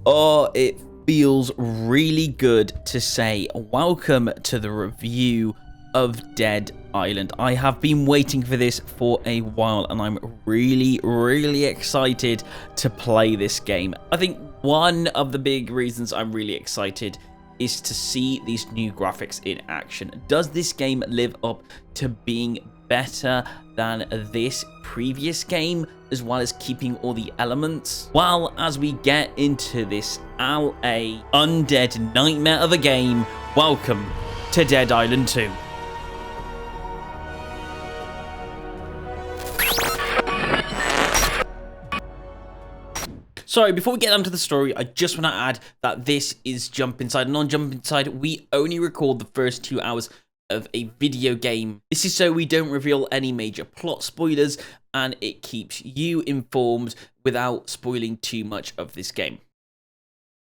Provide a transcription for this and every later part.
Oh, it feels really good to say welcome to the review of Dead Island. I have been waiting for this for a while and I'm really excited to play this game. I think one of the big reasons I'm really excited is to see these new graphics in action. Does this game live up to being better than this previous game, as well as keeping all the elements? Well, as we get into this LA undead nightmare of a game, welcome to Dead Island 2. Sorry, before we get onto the story, I just want to add that this is Jump Inside, and on Jump Inside, we only record the first 2 hours of a video game. This is so we don't reveal any major plot spoilers, and it keeps you informed without spoiling too much of this game.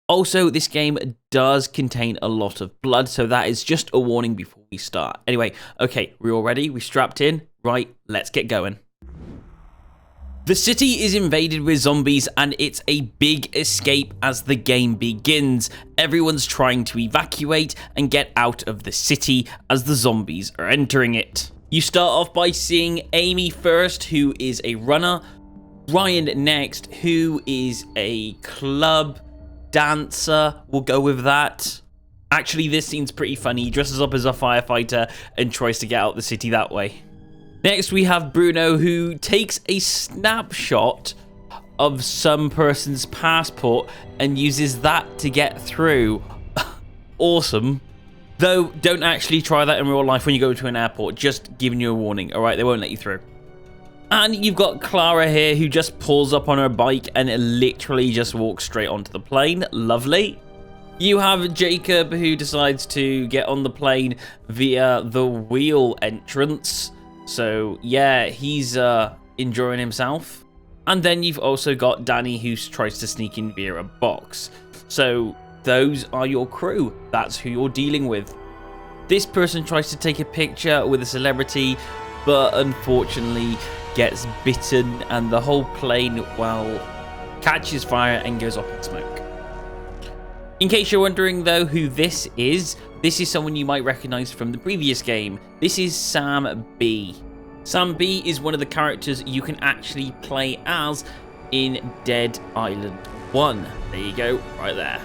Also, this game does contain a lot of blood, so that is just a warning before we start. Anyway, okay, we're all ready? We strapped in? Right, let's get going. The city is invaded with zombies and it's a big escape as the game begins. Everyone's trying to evacuate and get out of the city as the zombies are entering it. You start off by seeing Amy first, who is a runner, Ryan next, who is a club dancer, we'll go with that. Actually, this scene's pretty funny. He dresses up as a firefighter and tries to get out the city that way. Next, we have Bruno, who takes a snapshot of some person's passport and uses that to get through. Awesome. Though, don't actually try that in real life when you go to an airport. Just giving you a warning, alright? They won't let you through. And you've got Clara here, who just pulls up on her bike and literally just walks straight onto the plane. Lovely. You have Jacob, who decides to get on the plane via the wheel entrance. So, yeah, he's enjoying himself. And then you've also got Danny, who tries to sneak in via a box. So, those are your crew. That's who you're dealing with. This person tries to take a picture with a celebrity, but unfortunately gets bitten, and the whole plane, well, catches fire and goes up in smoke. In case you're wondering, though, who this is someone you might recognize from the previous game. This is Sam B. Sam B is one of the characters you can actually play as in Dead Island 1. There you go, right there.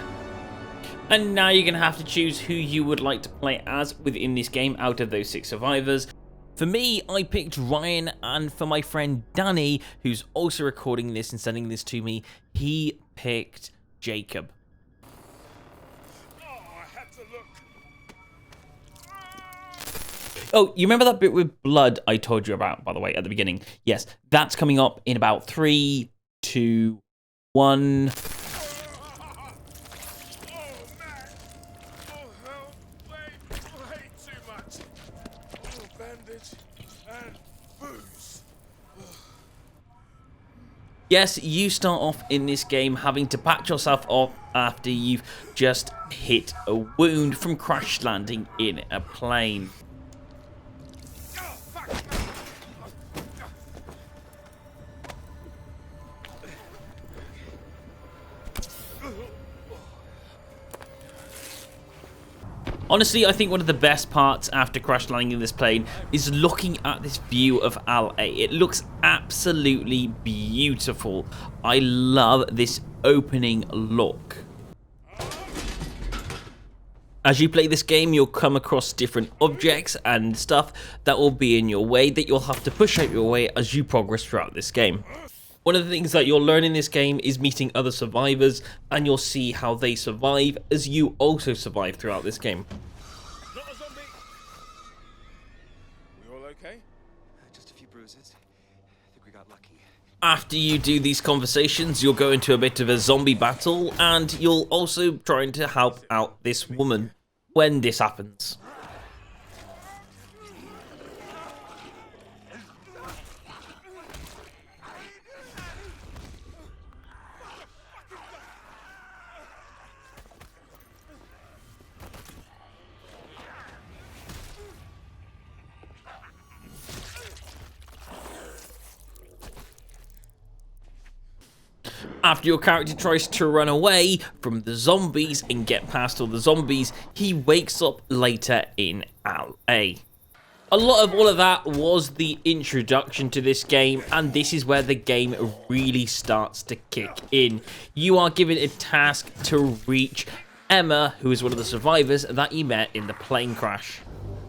And now you're going to have to choose who you would like to play as within this game out of those 6 survivors. For me, I picked Ryan, and for my friend Danny, who's also recording this and sending this to me, he picked Jacob. Oh, you remember that bit with blood I told you about, by the way, at the beginning? Yes, that's coming up in about 3, 2, 1. Yes, you start off in this game having to patch yourself up after you've just hit a wound from crash landing in a plane. Honestly, I think one of the best parts after crash landing in this plane is looking at this view of LA. It looks absolutely beautiful. I love this opening look. As you play this game, you'll come across different objects and stuff that will be in your way that you'll have to push out your way as you progress throughout this game. One of the things that you'll learn in this game is meeting other survivors, and you'll see how they survive as you also survive throughout this game. Not a zombie. We all okay? Just a few bruises. I think we got lucky. After you do these conversations, you'll go into a bit of a zombie battle, and you'll also try to help out this woman when this happens. After your character tries to run away from the zombies and get past all the zombies, he wakes up later in LA. A lot of all of that was the introduction to this game, and this is where the game really starts to kick in. You are given a task to reach Emma, who is one of the survivors that you met in the plane crash.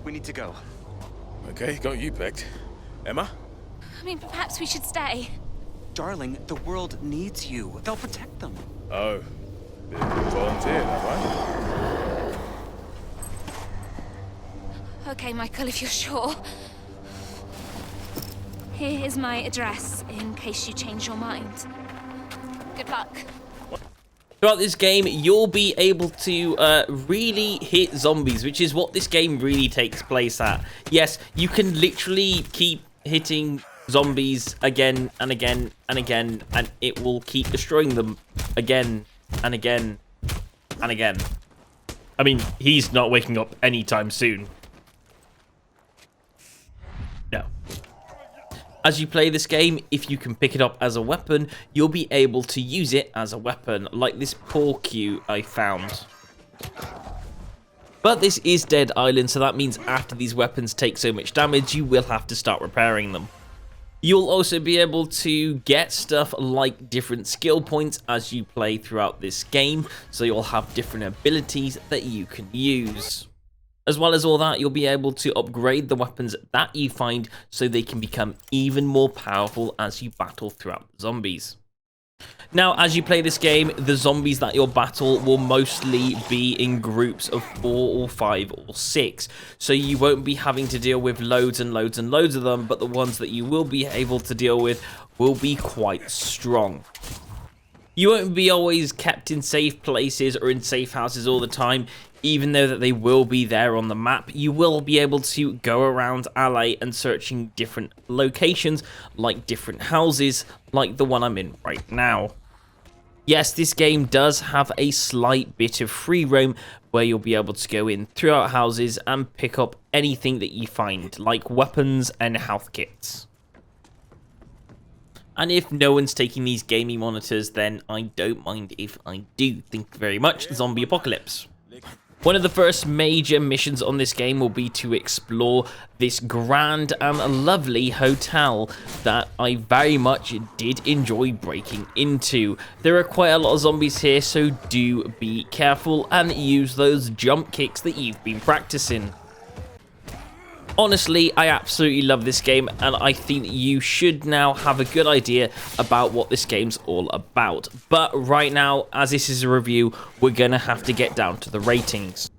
We need to go. Okay, got you pegged. Emma? I mean, perhaps we should stay. Darling, the world needs you. They'll protect them. Oh. Bit of a volunteer, have I? Okay, Michael, if you're sure. Here is my address, in case you change your mind. Good luck. Throughout this game, you'll be able to really hit zombies, which is what this game really takes place at. Yes, you can literally keep hitting zombies again and again and again, and it will keep destroying them again and again and again. I mean, he's not waking up anytime soon. No. As you play this game, if you can pick it up as a weapon, you'll be able to use it as a weapon, like this poor Q I found. But this is Dead Island, so that means after these weapons take so much damage, you will have to start repairing them. You'll also be able to get stuff like different skill points as you play throughout this game, so you'll have different abilities that you can use. As well as all that, you'll be able to upgrade the weapons that you find so they can become even more powerful as you battle throughout the zombies. Now, as you play this game, the zombies that you'll battle will mostly be in groups of 4 or 5 or 6. So you won't be having to deal with loads and loads and loads of them, but the ones that you will be able to deal with will be quite strong. You won't be always kept in safe places or in safe houses all the time, even though that they will be there on the map. You will be able to go around LA and searching different locations, like different houses, like the one I'm in right now. Yes, this game does have a slight bit of free roam, where you'll be able to go in throughout houses and pick up anything that you find, like weapons and health kits. And if no one's taking these gaming monitors, then I don't mind if I do. Thank you very much, Zombie Apocalypse. One of the first major missions on this game will be to explore this grand and lovely hotel that I very much did enjoy breaking into. There are quite a lot of zombies here, so do be careful and use those jump kicks that you've been practicing. Honestly, I absolutely love this game, and I think you should now have a good idea about what this game's all about. But right now, as this is a review, we're going to have to get down to the ratings.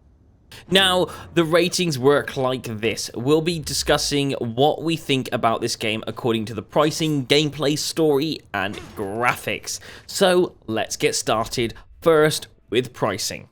Now, the ratings work like this. We'll be discussing what we think about this game according to the pricing, gameplay, story, and graphics. So, let's get started first with pricing.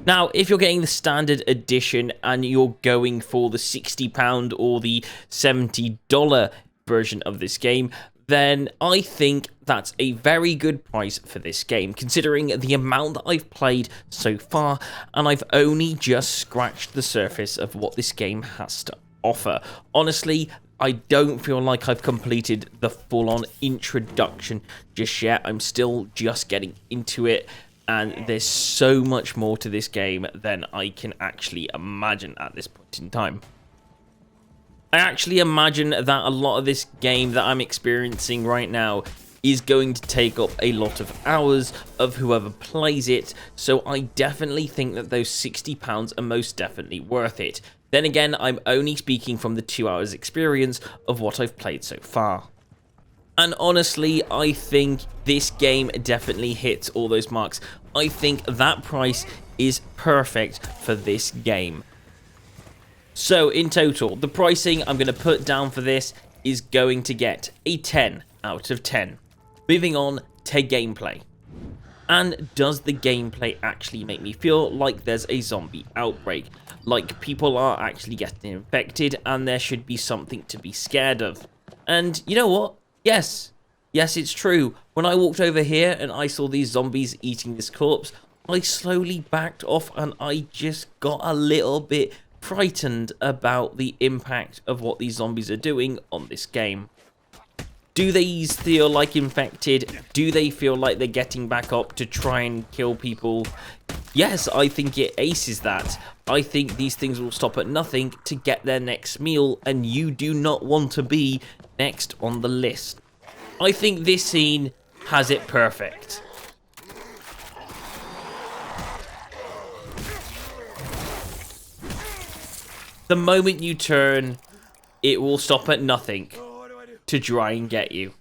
Now, if you're getting the standard edition and you're going for the £60 or the $70 version of this game, then I think that's a very good price for this game, considering the amount that I've played so far, and I've only just scratched the surface of what this game has to offer. Honestly, I don't feel like I've completed the full-on introduction just yet. I'm still just getting into it, and there's so much more to this game than I can actually imagine at this point in time. I actually imagine that a lot of this game that I'm experiencing right now is going to take up a lot of hours of whoever plays it, so I definitely think that those £60 are most definitely worth it. Then again, I'm only speaking from the 2 hours experience of what I've played so far. And honestly, I think this game definitely hits all those marks. I think that price is perfect for this game. So in total, the pricing I'm going to put down for this is going to get a 10 out of 10. Moving on to gameplay. And does the gameplay actually make me feel like there's a zombie outbreak? Like people are actually getting infected and there should be something to be scared of? And you know what? Yes, it's true. When I walked over here and I saw these zombies eating this corpse, I slowly backed off and I just got a little bit frightened about the impact of what these zombies are doing on this game. Do they feel like infected? Do they feel like they're getting back up to try and kill people? Yes, I think it aces that. I think these things will stop at nothing to get their next meal, and you do not want to be next on the list. I think this scene has it perfect. The moment you turn, it will stop at nothing to try and get you.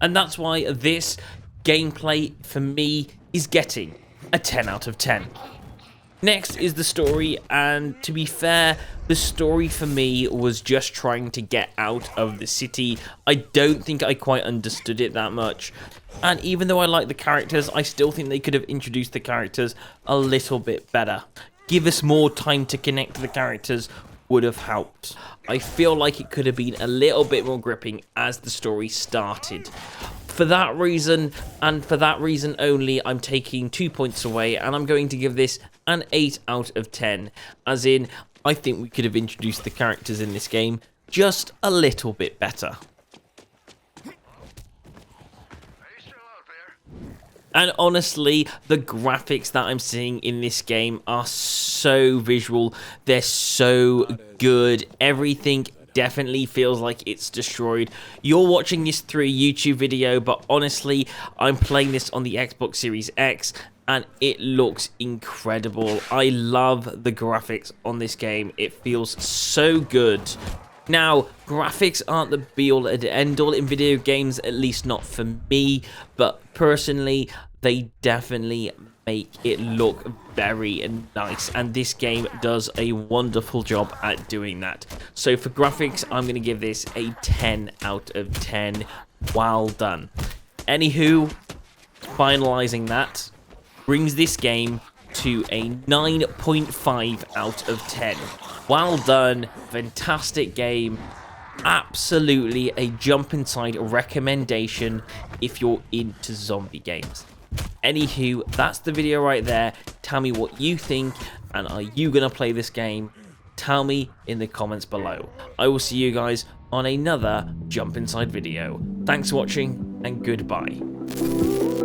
And that's why this gameplay, for me, is getting a 10 out of 10. Next is the story, and to be fair, the story for me was just trying to get out of the city. I don't think I quite understood it that much. And even though I like the characters, I still think they could have introduced the characters a little bit better. Give us more time to connect to the characters would have helped. I feel like it could have been a little bit more gripping as the story started. For that reason, and for that reason only, I'm taking 2 points away, and I'm going to give this an 8 out of 10. As in, I think we could have introduced the characters in this game just a little bit better. And honestly, the graphics that I'm seeing in this game are so visual. They're so good. Everything definitely feels like it's destroyed. You're watching this through a YouTube video, but honestly, I'm playing this on the Xbox Series X, and it looks incredible. I love the graphics on this game. It feels so good. Now, graphics aren't the be-all and end-all in video games, at least not for me, but personally, they definitely make it look very nice, and this game does a wonderful job at doing that. So for graphics, I'm going to give this a 10 out of 10. Well done. Anywho, finalizing that brings this game to a 9.5 out of 10. Well done, fantastic game, absolutely a Jump Inside recommendation if you're into zombie games. Anywho, that's the video right there. Tell me what you think, and are you going to play this game? Tell me in the comments below. I will see you guys on another Jump Inside video. Thanks for watching, and goodbye.